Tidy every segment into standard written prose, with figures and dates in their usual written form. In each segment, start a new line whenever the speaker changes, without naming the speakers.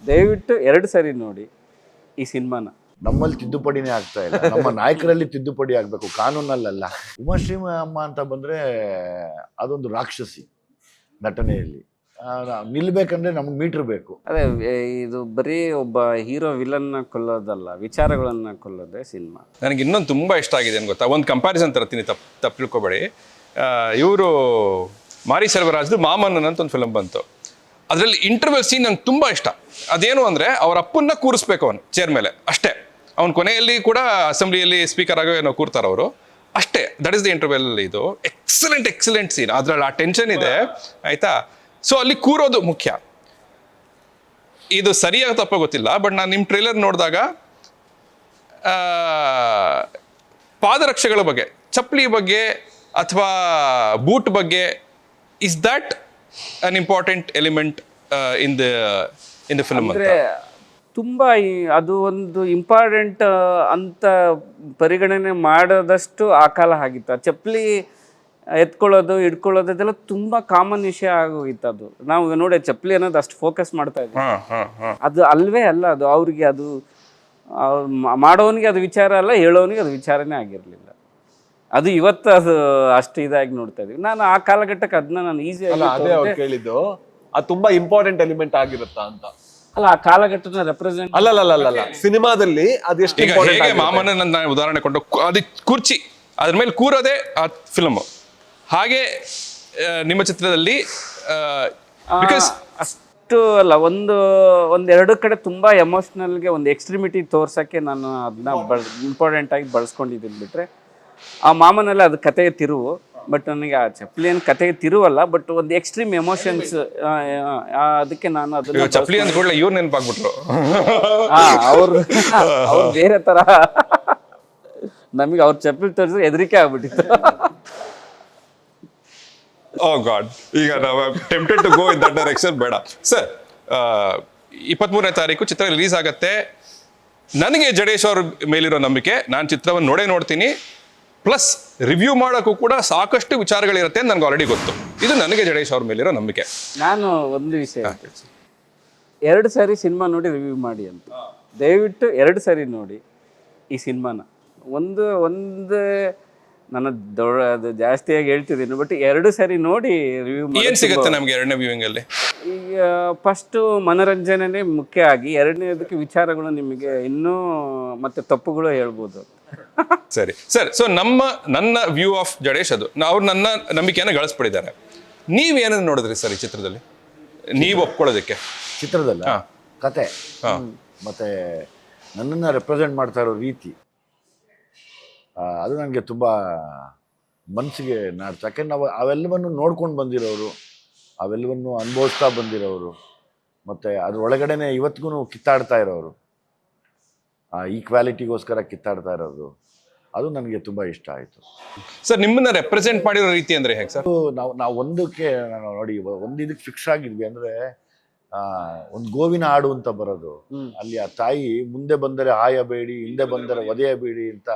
ದಯವಿಟ್ಟು 2 ಸರಿ ನೋಡಿ ಈ ಸಿನಿಮಾನ.
ನಮ್ಮಲ್ಲಿ ತಿದ್ದುಪಡಿನೇ ಆಗ್ತಾ ಇಲ್ಲ, ನಮ್ಮ ನಾಯಕರಲ್ಲಿ ತಿದ್ದುಪಡಿ ಆಗ್ಬೇಕು, ಕಾನೂನಲ್ಲ. ಉಮಾಶ್ರೀ ಅಮ್ಮ ಅಂತ ಬಂದ್ರೆ ಅದೊಂದು ರಾಕ್ಷಸಿ ನಟನೆಯಲ್ಲಿ. ನಿಲ್ಬೇಕಂದ್ರೆ ನಮ್ಗೆ ಮೀಟರ್ ಬೇಕು.
ಅದೇ ಇದು ಬರೀ ಒಬ್ಬ ಹೀರೋ ವಿಲನ್ನ ಕೊಲ್ಲೋದಲ್ಲ, ವಿಚಾರಗಳನ್ನ ಕೊಲ್ಲೋದೇ ಸಿನಿಮಾ.
ನನಗೆ ಇನ್ನೊಂದು ತುಂಬ ಇಷ್ಟ ಆಗಿದೆ ಏನು ಗೊತ್ತಾ, ಒಂದು ಕಂಪ್ಯಾರಿಸನ್ ತರ್ತೀನಿ, ತಪ್ಪು ತಿಳ್ಕೊಬೇಡಿ. ಇವರು ಮಾರಿ ಸೆಲ್ವರಾಜ್ದು ಮಾಮನ್ನನ್ ಅಂತ ಒಂದು ಫಿಲಮ್ ಬಂತು. ಅದರಲ್ಲಿ ಇಂಟರ್ವೆಲ್ ಸೀನ್ ನಂಗೆ ತುಂಬ ಇಷ್ಟ. ಅದೇನು ಅಂದರೆ ಅವ್ರ ಅಪ್ಪನ್ನ ಕೂರಿಸ್ಬೇಕು ಅವನು ಚೇರ್ ಮೇಲೆ ಅಷ್ಟೇ. ಅವ್ನ ಕೊನೆಯಲ್ಲಿ ಕೂಡ ಅಸೆಂಬ್ಲಿಯಲ್ಲಿ ಸ್ಪೀಕರ್ ಆಗೋ ಏನೋ ಕೂರ್ತಾರೆ ಅವರು ಅಷ್ಟೇ. That is the interval. ಇದು ಎಕ್ಸಲೆಂಟ್ ಸೀನ್. ಅದ್ರಲ್ಲಿ ಆ ಟೆನ್ಷನ್ ಇದೆ ಆಯ್ತಾ. ಸೊ ಅಲ್ಲಿ ಕೂರೋದು ಮುಖ್ಯ. ಇದು ಸರಿಯಾಗಿ ತಪ್ಪ ಗೊತ್ತಿಲ್ಲ, ಬಟ್ ನಾನು ನಿಮ್ಮ ಟ್ರೈಲರ್ ನೋಡಿದಾಗ ಪಾದರಕ್ಷೆಗಳ ಬಗ್ಗೆ, ಚಪ್ಪಲಿ ಬಗ್ಗೆ ಅಥವಾ ಬೂಟ್ ಬಗ್ಗೆ, is that an important element in the film?
ಅಂದರೆ ತುಂಬ ಅದು ಒಂದು ಇಂಪಾರ್ಟೆಂಟ್ ಅಂತ ಪರಿಗಣನೆ ಮಾಡೋದಷ್ಟು ಆ ಕಾಲ ಆಗಿತ್ತು. ಆ ಚಪ್ಪಲಿ ಎತ್ಕೊಳ್ಳೋದು ಹಿಡ್ಕೊಳ್ಳೋದು ಅದೆಲ್ಲ ತುಂಬ ಕಾಮನ್ ವಿಷಯ ಆಗೋಗಿತ್ತು. ಅದು ನಾವು ನೋಡಿ ಚಪ್ಪಲಿ ಅನ್ನೋದು ಅಷ್ಟು ಫೋಕಸ್ ಮಾಡ್ತಾ ಇದ್ವಿ. ಅದು ಅಲ್ವೇ ಅಲ್ಲ, ಅದು ಅವ್ರಿಗೆ ಅದು ಮಾಡೋನಿಗೆ ಅದು ವಿಚಾರ ಅಲ್ಲ, ಹೇಳೋನಿಗೆ ಅದು ವಿಚಾರನೇ ಆಗಿರಲಿಲ್ಲ. ಅದು ಇವತ್ತು ಅದು ಅಷ್ಟು ಇದಾಗಿ ನೋಡ್ತಾ ಇದೀವಿ. ನಾನು ಆ ಕಾಲಘಟ್ಟಕ್ಕೆ ಅದನ್ನ ನಾನು ಈಸಿಯಾಗಿ
ಕೇಳಿದ್ದು ಅದು ತುಂಬಾ ಇಂಪಾರ್ಟೆಂಟ್ ಎಲಿಮೆಂಟ್ ಆಗಿರುತ್ತಾ ಅಂತ.
ಅಲ್ಲ, ಆ ಕಾಲಘಟ್ಟನ ರೆಪ್ರೆಸೆಂಟ್
ಅಲ್ಲ ಸಿನಿಮಾದಲ್ಲಿ ಅದೆಷ್ಟು
ಹೇಗೆ ಮಾಮನ ನಾನು ಉದಾಹರಣೆ ಕೊಂಡು ಅದು ಕುರ್ಚಿ ಅದ್ರ ಮೇಲೆ ಕೂರೋದೇ ಆ ಫಿಲ್ಮ್. ಹಾಗೆ ನಿಮ್ಮ ಚಿತ್ರದಲ್ಲಿ
ಅಷ್ಟು ಅಲ್ಲ, ಒಂದೆರಡು ಕಡೆ ತುಂಬಾ ಎಮೋಷ್ನಲ್ಗೆ ಒಂದು ಎಕ್ಸ್ಟ್ರಿಮಿಟಿ ತೋರ್ಸಕ್ಕೆ ನಾನು ಅದನ್ನ ಇಂಪಾರ್ಟೆಂಟ್ ಆಗಿ ಬಳಸ್ಕೊಂಡಿದ್ದೀನಿ. ಬಿಟ್ರೆ ಆ ಮಾಮನಲ್ಲಿ ಅದು ಕತೆಗೆ ತಿರುವು. ಬಟ್ ನನಗೆ ಆ ಚಪ್ಪಲಿ ಏನು ಕತೆಗೆ ತಿರುವಲ್ಲ, ಬಟ್ ಒಂದು ಎಕ್ಸ್ಟ್ರೀಮ್ ಎಮೋಷನ್ಸ್. ಅದಕ್ಕೆ ನಾನು ಅದನ್ನ
ಚಪ್ಪಲಿ ಅಂದ ಕೂಡಲೇ ಇವ್ರು ನೆನಪಾಗ್ಬಿಟ್ರು.
ಅವ್ರು ಬೇರೆ ತರ. ನಮಗೆ ಅವ್ರ ಚಪ್ಪಲಿ ತೋರಿಸಿದ್ರೆ ಹೆದರಿಕೆ ಆಗ್ಬಿಟ್ಟಿತ್ತು.
ಓ ಗಾಡ್, ಈಗ ನಾವು tempted to go in that direction. ಬೇಡ ಸರ್. 23ನೇ ತಾರೀಕು ಚಿತ್ರ ರಿಲೀಸ್ ಆಗತ್ತೆ. ನನಗೆ ಜಡೇಶ್ ಅವ್ರ ಮೇಲಿರೋ ನಂಬಿಕೆ, ನಾನು ಚಿತ್ರವನ್ನು ನೋಡ್ತೀನಿ. ಪ್ಲಸ್ ರಿವ್ಯೂ ಮಾಡೋಕ್ಕೂ ಕೂಡ ಸಾಕಷ್ಟು ವಿಚಾರಗಳಿರುತ್ತೆ ಅಂತ ನನಗೆ ಆಲ್ರೆಡಿ ಗೊತ್ತು. ಇದು ನನಗೆ ಜಡೇಶ್ ಅವ್ರ ಮೇಲಿರೋ ನಂಬಿಕೆ.
ನಾನು ಒಂದು ವಿಷಯ 2 ಸಾರಿ ಸಿನಿಮಾ ನೋಡಿ ರಿವ್ಯೂ ಮಾಡಿ ಅಂತ. ದಯವಿಟ್ಟು 2 ಸಾರಿ ನೋಡಿ ಈ ಸಿನಿಮಾನ. ಒಂದು ನಾನು ಅದು ಜಾಸ್ತಿಯಾಗಿ ಹೇಳ್ತಿದ್ದೀನಿ, ಬಟ್ 2 ಸಾರಿ ನೋಡಿ ರಿವ್ಯೂ ಮಾಡಿ.
ಏನು ಸಿಗುತ್ತೆ ನಮಗೆ 2ನೇ ವ್ಯೂವಿಂಗ್ ಅಲ್ಲಿ?
ಈಗ ಫಸ್ಟು ಮನೋರಂಜನೆ ಮುಖ್ಯ ಆಗಿ, 2ನೇದಕ್ಕೆ ವಿಚಾರಗಳು ನಿಮಗೆ ಇನ್ನೂ ಮತ್ತೆ ತಪ್ಪುಗಳು ಹೇಳ್ಬೋದು.
ಸರಿ ಸರ್. ಸೊ ನನ್ನ ವ್ಯೂ ಆಫ್ ಜಡೇಶ್ ಅದು, ಅವ್ರು ನನ್ನ ನಂಬಿಕೆಯನ್ನು ಗಳಿಸ್ಬಿಟ್ಟಿದ್ದಾರೆ. ನೀವೇನನ್ನು ನೋಡಿದ್ರಿ ಸರ್ ಈ ಚಿತ್ರದಲ್ಲಿ, ನೀವು ಒಪ್ಕೊಳ್ಳೋದಕ್ಕೆ?
ಚಿತ್ರದಲ್ಲ ಕತೆ ಮತ್ತೆ ನನ್ನನ್ನು ರೆಪ್ರೆಸೆಂಟ್ ಮಾಡ್ತಾ ಇರೋ ರೀತಿ, ಅದು ನನಗೆ ತುಂಬ ಮನಸ್ಸಿಗೆ ನಾಡ್ತು. ಯಾಕೆಂದ್ರೆ ನಾವು ಅವೆಲ್ಲವನ್ನು ನೋಡ್ಕೊಂಡು ಬಂದಿರೋರು, ಅವೆಲ್ಲವನ್ನು ಅನುಭವಿಸ್ತಾ ಬಂದಿರೋರು, ಮತ್ತು ಅದ್ರೊಳಗಡೆನೆ ಇವತ್ತಿಗೂ ಕಿತ್ತಾಡ್ತಾ ಇರೋರು, ಈಕ್ವಾಲಿಟಿಗೋಸ್ಕರ ಕಿತ್ತಾಡ್ತಾ ಇರೋದು, ಅದು ನನಗೆ ತುಂಬ ಇಷ್ಟ ಆಯಿತು.
ಸರ್, ನಿಮ್ಮನ್ನ ರೆಪ್ರೆಸೆಂಟ್ ಮಾಡಿರೋ ರೀತಿ ಅಂದರೆ ಹೇಗೆ ಸರ್?
ನಾವು ಒಂದಕ್ಕೆ ನೋಡಿ ಒಂದು ಇದಕ್ಕೆ ಫಿಕ್ಸ್ ಆಗಿದ್ವಿ. ಅಂದರೆ ಒಂದು ಗೋವಿನ ಹಾಡು ಅಂತ ಬರೋದು, ಅಲ್ಲಿ ಆ ತಾಯಿ ಮುಂದೆ ಬಂದರೆ ಆಯಬೇಡಿ, ಹಿಂದೆ ಬಂದರೆ ಒದೆಯಬೇಡಿ ಅಂತ,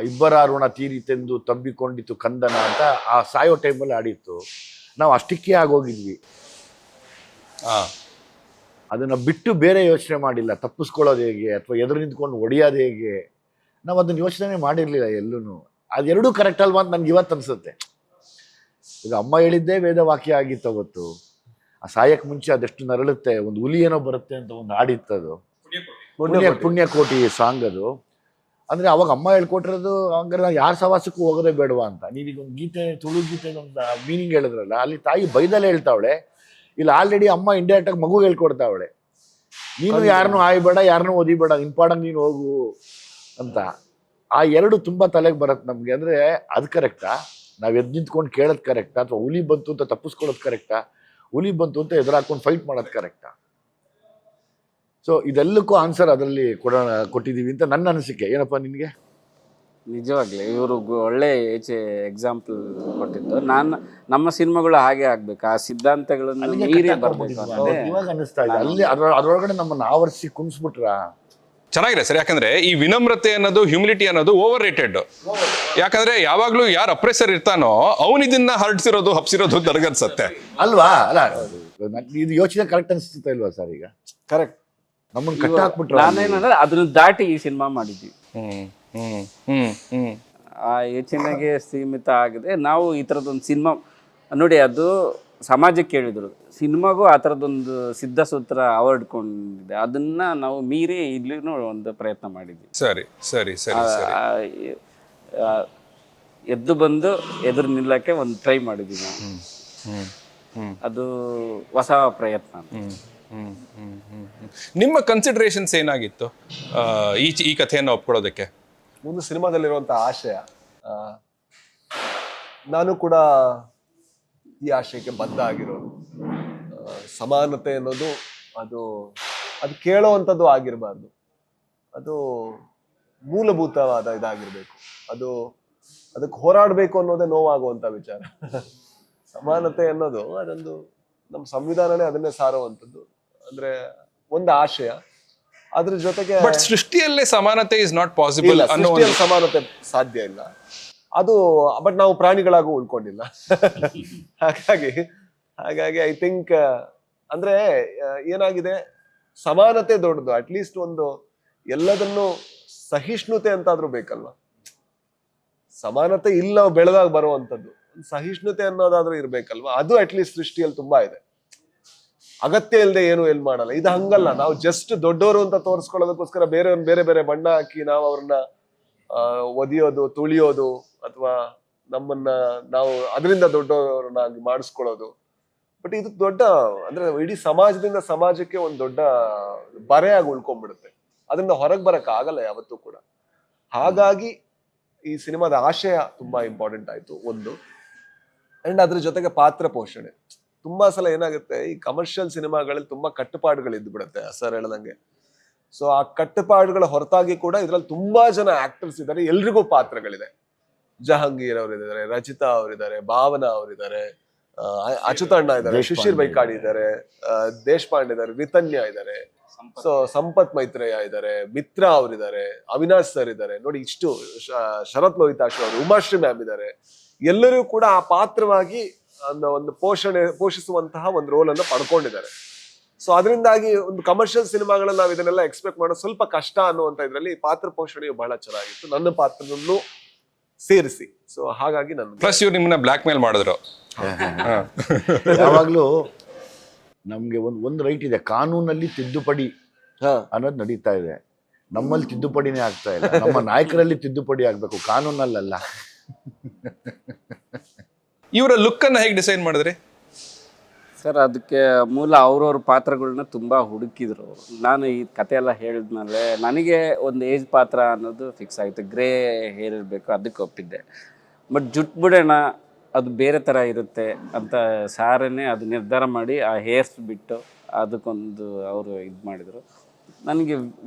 ಇಬ್ಬರ ಋಣ ತೀರಿತೆಂದು ತಬ್ಬಿಕೊಂಡಿತು ಕಂದನ ಅಂತ ಆ ಸಾಯೋ ಟೈಮಲ್ಲಿ ಆಡಿತ್ತು. ನಾವು ಅಷ್ಟಕ್ಕೆ ಆಗೋಗಿದ್ವಿ. ಅದನ್ನು ಬಿಟ್ಟು ಬೇರೆ ಯೋಚನೆ ಮಾಡಿಲ್ಲ, ತಪ್ಪಿಸ್ಕೊಳ್ಳೋದು ಹೇಗೆ ಅಥವಾ ಎದುರು ನಿಂತ್ಕೊಂಡು ಹೊಡೆಯೋದು ಹೇಗೆ, ನಾವು ಅದನ್ನು ಯೋಚನೆ ಮಾಡಿರಲಿಲ್ಲ ಎಲ್ಲೂ. ಅದೆರಡೂ ಕರೆಕ್ಟ್ ಅಲ್ವಾ ಅಂತ ನನಗೆ ಇವತ್ತು ಅನಿಸುತ್ತೆ. ಈಗ ಅಮ್ಮ ಹೇಳಿದ್ದೇ ವೇದವಾಕ್ಯ ಆಗಿತ್ತು ಅವತ್ತು. ಆ ಸಾಯಕ್ಕೆ ಮುಂಚೆ ಅದೆಷ್ಟು ನರಳುತ್ತೆ, ಒಂದು ಹುಲಿ ಏನೋ ಬರುತ್ತೆ ಅಂತ ಒಂದು ಹಾಡಿತ್ತದು, ಪುಣ್ಯಕೋಟಿ ಸಾಂಗ್ ಅದು. ಅಂದರೆ ಅವಾಗ ಅಮ್ಮ ಹೇಳ್ಕೊಟ್ಟಿರೋದು, ಹಂಗಾರೆ ನಾವು ಯಾರ ಸವಾಸಕ್ಕೂ ಹೋಗೋದೇ ಬೇಡವಾ ಅಂತ. ನೀವೀಗ ಒಂದು ಗೀತೆ, ತುಳು ಗೀತೆ ಒಂದು ಮೀನಿಂಗ್ ಹೇಳಿದ್ರಲ್ಲ, ಅಲ್ಲಿ ತಾಯಿ ಬೈದಲ್ಲೇ ಹೇಳ್ತಾವಳೆ, ಇಲ್ಲ ಆಲ್ರೆಡಿ ಅಮ್ಮ ಇಂಡೈರೆಕ್ಟಾಗಿ ಮಗುಗೆ ಹೇಳ್ಕೊಡ್ತಾವಳೆ, ನೀನು ಯಾರನ್ನೂ ಆಯ್ಬೇಡ, ಯಾರನ್ನೂ ಓದಿಬೇಡ, ಇಂಪಾರ್ಟೆಂಟ್ ನೀನು ಹೋಗು ಅಂತ. ಆ ಎರಡು ತುಂಬ ತಲೆಗೆ ಬರುತ್ತೆ ನಮಗೆ. ಅಂದರೆ ಅದು ಕರೆಕ್ಟಾ, ನಾವು ಎದ್ದು ನಿಂತ್ಕೊಂಡು ಕೇಳೋದು ಕರೆಕ್ಟಾ, ಅಥವಾ ಹುಲಿ ಬಂತು ಅಂತ ತಪ್ಪಿಸ್ಕೊಳ್ಳೋದು ಕರೆಕ್ಟಾ, ಹುಲಿ ಬಂತು ಅಂತ ಎದುರಾಕೊಂಡು ಫೈಟ್ ಮಾಡೋದು ಕರೆಕ್ಟಾ? ಸೊ ಇದೆಲ್ಲಕ್ಕೂ ಆನ್ಸರ್ ಅದರಲ್ಲಿ ಕೊಟ್ಟಿದ್ದೀವಿ ಅಂತ ನನ್ನ ಅನಿಸಿಕೆ. ಏನಪ್ಪ ನಿನಗೆ?
ನಿಜವಾಗ್ಲಿ ಇವರು ಒಳ್ಳೆ ಎಕ್ಸಾಂಪಲ್ ಕೊಟ್ಟಿದ್ದು. ನಮ್ಮ ಸಿನಿಮಾಗಳು ಹಾಗೆ ಆಗ್ಬೇಕು, ಆ ಸಿದ್ಧಾಂತಗಳನ್ನು ಮೀರಿ ಬರ್ಬೇಕು ಅಂತ
ಇವಾಗ ಅನಿಸ್ತಾ ಇದೆ. ಅಲ್ಲಿ ಅದರೊಳಗಡೆ ನಮ್ಮನ್ನು ಆವರಿಸಿ ಕುಣಿಸ್ಬಿಟ್ರ
ಚೆನ್ನಾಗಿದೆ ಸರ್. ಯಾಕಂದ್ರೆ ಈ ವಿನಮ್ರತೆ ಅನ್ನೋದು, ಹ್ಯೂಮಿಲಿಟಿ ಅನ್ನೋದು ಓವರ್ ರೇಟೆಡ್. ಯಾಕಂದ್ರೆ ಯಾವಾಗ್ಲೂ ಯಾರು ಅಪ್ರೆಸರ್ ಇರ್ತಾನೋ ಅವನು ಇದನ್ನ ಹರಡ್ಸಿರೋದು, ಹಬ್ಸಿರೋದು ನನಗನ್ಸತ್ತೆ
ಅಲ್ವಾ? ಅಲ್ಲ ಇದು ಯೋಚನೆ ಕರೆಕ್ಟ್ ಅನ್ಸುತ್ತಾ ಇಲ್ವಾ ಸರ್? ಈಗ
ಕರೆಕ್ಟ್.
ನಮ್ಮನ್ನ ಕಟ್ಟ ಹಾಕ್ಬಿಟ್ರು.
ನಾನೇನಂದ್ರೆ ಅದನ್ನ ದಾಟಿ ಈ ಸಿನಿಮಾ ಮಾಡಿದ್ವಿ.
ಹ್ಮ್ ಹ್ಮ್ ಹ್ಮ್ ಹ್ಮ್
ಆ ಯೋಚನೆಗೆ ಸೀಮಿತ ಆಗದೆ ನಾವು ಈ ಥರದೊಂದು ಸಿನಿಮಾ ನೋಡಿ, ಅದು ಸಮಾಜಕ್ಕೆ ಹೇಳಿದ್ರು. ಸಿನಿಮಾಗೂ ಆ ಥರದೊಂದು ಸಿದ್ಧಸೂತ್ರ ಅಳವಡ್ಕೊಂಡಿದೆ. ಅದನ್ನ ನಾವು ಮೀರಿ ಇಲ್ಲಿನೂ ಒಂದು ಪ್ರಯತ್ನ ಮಾಡಿದ್ವಿ.
ಸರಿ ಸರಿ ಸರಿ ಸರಿ.
ಆ, ಎದ್ದು ಬಂದು ಎದುರು ನಿಲ್ಲಕ್ಕೆ ಒಂದು ಟ್ರೈ ಮಾಡಿದ್ವಿ ನಾವು.
ಹ್ಮ್ ಹ್ಮ್
ಅದು ಹೊಸ ಪ್ರಯತ್ನ.
ನಿಮ್ಮ ಕನ್ಸಿಡರೇಷನ್ಸ್ ಏನಾಗಿತ್ತು ಈ ಕಥೆಯನ್ನು ಒಪ್ಕೊಳ್ಳೋದಕ್ಕೆ?
ಒಂದು ಸಿನಿಮಾದಲ್ಲಿರುವಂಥ ಆಶಯ, ನಾನು ಕೂಡ ಈ ಆಶಯಕ್ಕೆ ಬದ್ಧ ಆಗಿರೋದು. ಸಮಾನತೆ ಅನ್ನೋದು ಅದು ಕೇಳೋವಂಥದ್ದು ಆಗಿರಬಾರ್ದು, ಅದು ಮೂಲಭೂತವಾದ ಇದಾಗಿರ್ಬೇಕು. ಅದಕ್ಕೆ ಹೋರಾಡಬೇಕು ಅನ್ನೋದೇ ನೋವಾಗುವಂಥ ವಿಚಾರ. ಸಮಾನತೆ ಅನ್ನೋದು ಅದೊಂದು ನಮ್ಮ ಸಂವಿಧಾನನೇ ಅದನ್ನೇ ಸಾರುವಂಥದ್ದು. ಅಂದ್ರೆ ಒಂದು ಆಶಯ, ಅದ್ರ ಜೊತೆಗೆ
ಬಟ್ ಸೃಷ್ಟಿಯಲ್ಲೇ ಸಮಾನತೆ ಇಸ್ ನಾಟ್ ಪಾಸಿಬಲ್ ಅನ್ನೋ
ಸೃಷ್ಟಿಯಲ್ಲಿ ಸಮಾನತೆ ಸಾಧ್ಯ ಇಲ್ಲ ಅದು. ಬಟ್ ನಾವು ಪ್ರಾಣಿಗಳಾಗೂ ಉಳ್ಕೊಂಡಿಲ್ಲ. ಹಾಗಾಗಿ ಐ ಥಿಂಕ್ ಅಂದ್ರೆ ಏನಾಗಿದೆ, ಸಮಾನತೆ ದೊಡ್ಡದು. ಅಟ್ಲೀಸ್ಟ್ ಒಂದು ಎಲ್ಲದನ್ನು ಸಹಿಷ್ಣುತೆ ಅಂತಾದ್ರೂ ಬೇಕಲ್ವಾ? ಸಮಾನತೆ ಇಲ್ಲ ಬೆಳೆದಾಗ ಬರುವಂತದ್ದು, ಸಹಿಷ್ಣುತೆ ಅನ್ನೋದಾದ್ರೂ ಇರ್ಬೇಕಲ್ವಾ? ಅದು ಅಟ್ಲೀಸ್ಟ್ ಸೃಷ್ಟಿಯಲ್ಲಿ ತುಂಬಾ ಇದೆ. ಅಗತ್ಯ ಇಲ್ಲದೆ ಏನು ಎಲ್ಲಿ ಮಾಡಲ್ಲ. ಇದು ಹಂಗಲ್ಲ, ನಾವು ಜಸ್ಟ್ ದೊಡ್ಡವರು ಅಂತ ತೋರಿಸ್ಕೊಳ್ಳೋದಕ್ಕೋಸ್ಕರ ಬೇರೆ ಬೇರೆ ಬಣ್ಣ ಹಾಕಿ ನಾವು ಅವ್ರನ್ನ ಒದಿಯೋದು, ತುಳಿಯೋದು, ಅಥವಾ ನಮ್ಮನ್ನ ನಾವು ಅದರಿಂದ ದೊಡ್ಡವರನ್ನಾಗಿ ಮಾಡಿಸ್ಕೊಳ್ಳೋದು. ಬಟ್ ಇದು ದೊಡ್ಡ ಅಂದ್ರೆ ಇಡೀ ಸಮಾಜದಿಂದ ಸಮಾಜಕ್ಕೆ ಒಂದು ದೊಡ್ಡ ಬರೆಯಾಗಿ ಉಳ್ಕೊಂಡ್ಬಿಡುತ್ತೆ. ಅದರಿಂದ ಹೊರಗೆ ಬರಕ್ ಆಗಲ್ಲ ಯಾವತ್ತೂ ಕೂಡ. ಹಾಗಾಗಿ ಈ ಸಿನಿಮಾದ ಆಶಯ ತುಂಬಾ ಇಂಪಾರ್ಟೆಂಟ್ ಆಯ್ತು ಒಂದು. ಅಂಡ್ ಅದ್ರ ಜೊತೆಗೆ ಪಾತ್ರ ಪೋಷಣೆ. ತುಂಬಾ ಸಲ ಏನಾಗುತ್ತೆ, ಈ ಕಮರ್ಷಿಯಲ್ ಸಿನಿಮಾಗಳಲ್ಲಿ ತುಂಬಾ ಕಟ್ಟುಪಾಡುಗಳು ಇದ್ದು ಬಿಡುತ್ತೆ ಸರ್ ಹೇಳ್ದಂಗೆ. ಸೊ ಆ ಕಟ್ಟುಪಾಡುಗಳ ಹೊರತಾಗಿ ಕೂಡ ಇದ್ರಲ್ಲಿ ತುಂಬಾ ಜನ ಆಕ್ಟರ್ಸ್ ಇದ್ದಾರೆ, ಎಲ್ರಿಗೂ ಪಾತ್ರಗಳಿದೆ. ಜಹಾಂಗೀರ್ ಅವರಿದ್ದಾರೆ, ರಚಿತಾ ಅವರಿದ್ದಾರೆ, ಭಾವನಾ ಅವರಿದ್ದಾರೆ, ಅಚ್ಯುತಣ್ಣ ಇದ್ದಾರೆ, ಶಿಶಿರ್ ಬೈಕಾಡಿ ಇದ್ದಾರೆ, ದೇಶಪಾಂಡೆ ಇದ್ದಾರೆ, ವಿತನ್ಯ ಇದ್ದಾರೆ, ಸೊ ಸಂಪತ್ ಮೈತ್ರೇಯ ಇದ್ದಾರೆ, ಮಿತ್ರ ಅವರಿದ್ದಾರೆ, ಅವಿನಾಶ್ ಸರ್ ಇದ್ದಾರೆ. ನೋಡಿ ಇಷ್ಟು, ಶರತ್ ಲೋಹಿತಾಶ್ ಅವರು, ಉಮಾಶ್ರೀ ಮ್ಯಾಮ್ ಇದ್ದಾರೆ. ಎಲ್ಲರೂ ಕೂಡ ಆ ಪಾತ್ರವಾಗಿ ಒಂದು ಪೋಷಿಸುವಂತಹ ಒಂದು ರೋಲ್ ಅನ್ನು ಪಡ್ಕೊಂಡಿದ್ದಾರೆ. ಸೊ ಅದರಿಂದಾಗಿ ಒಂದು ಕಮರ್ಷಿಯಲ್ ಸಿನಿಮಾಗಳಲ್ಲಿ ನಾವು ಇದನ್ನೆಲ್ಲ ಎಕ್ಸ್ಪೆಕ್ಟ್ ಮಾಡೋದು ಸ್ವಲ್ಪ ಕಷ್ಟ ಅನ್ನುವಂತ ಇದ್ರಲ್ಲಿ ಪಾತ್ರ ಪೋಷಣೆಯು ಬಹಳ ಚೆನ್ನಾಗಿತ್ತು, ನನ್ನ ಪಾತ್ರವನ್ನು ಸೇರಿಸಿ. ಸೊ ಹಾಗಾಗಿ ನಾನು
ಪ್ಲಸ್ ಇವ್ರು ನಿಮ್ಮನ್ನ ಬ್ಲಾಕ್ ಮೇಲ್ ಮಾಡಿದ್ರು.
ಯಾವಾಗ್ಲೂ ನಮ್ಗೆ ಒಂದು ರೈಟ್ ಇದೆ, ಕಾನೂನಲ್ಲಿ ತಿದ್ದುಪಡಿ ಅನ್ನೋದು ನಡೀತಾ ಇದೆ. ನಮ್ಮಲ್ಲಿ ತಿದ್ದುಪಡಿನೇ ಆಗ್ತಾ ಇಲ್ಲ. ನಮ್ಮ ನಾಯಕರಲ್ಲಿ ತಿದ್ದುಪಡಿ ಆಗ್ಬೇಕು, ಕಾನೂನಲ್ಲ.
ಇವರ ಲುಕ್ ಅನ್ನ ಹೇಗೆ ಡಿಸೈನ್ ಮಾಡಿದ್ರಿ
ಸರ್? ಅದಕ್ಕೆ ಮೂಲ ಅವ್ರವ್ರ ಪಾತ್ರಗಳನ್ನ ತುಂಬ ಹುಡುಕಿದ್ರು. ನಾನು ಈ ಕತೆ ಎಲ್ಲ ಹೇಳಿದ್ಮೇಲೆ ನನಗೆ ಒಂದು ಏಜ್ ಪಾತ್ರ ಅನ್ನೋದು ಫಿಕ್ಸ್ ಆಯಿತು. ಗ್ರೇ ಹೇರ್ ಇರಬೇಕು, ಅದಕ್ಕೆ ಒಪ್ಪಿದ್ದೆ. ಬಟ್ ಜುಟ್ಟು ಬಿಡೋಣ, ಅದು ಬೇರೆ ಥರ ಇರುತ್ತೆ ಅಂತ ಸಾರನೇ ಅದು ನಿರ್ಧಾರ ಮಾಡಿ ಆ ಹೇರ್ಸ್ ಬಿಟ್ಟು ಅದಕ್ಕೊಂದು ಅವರು ಇದು ಮಾಡಿದರು. ನನಗೆ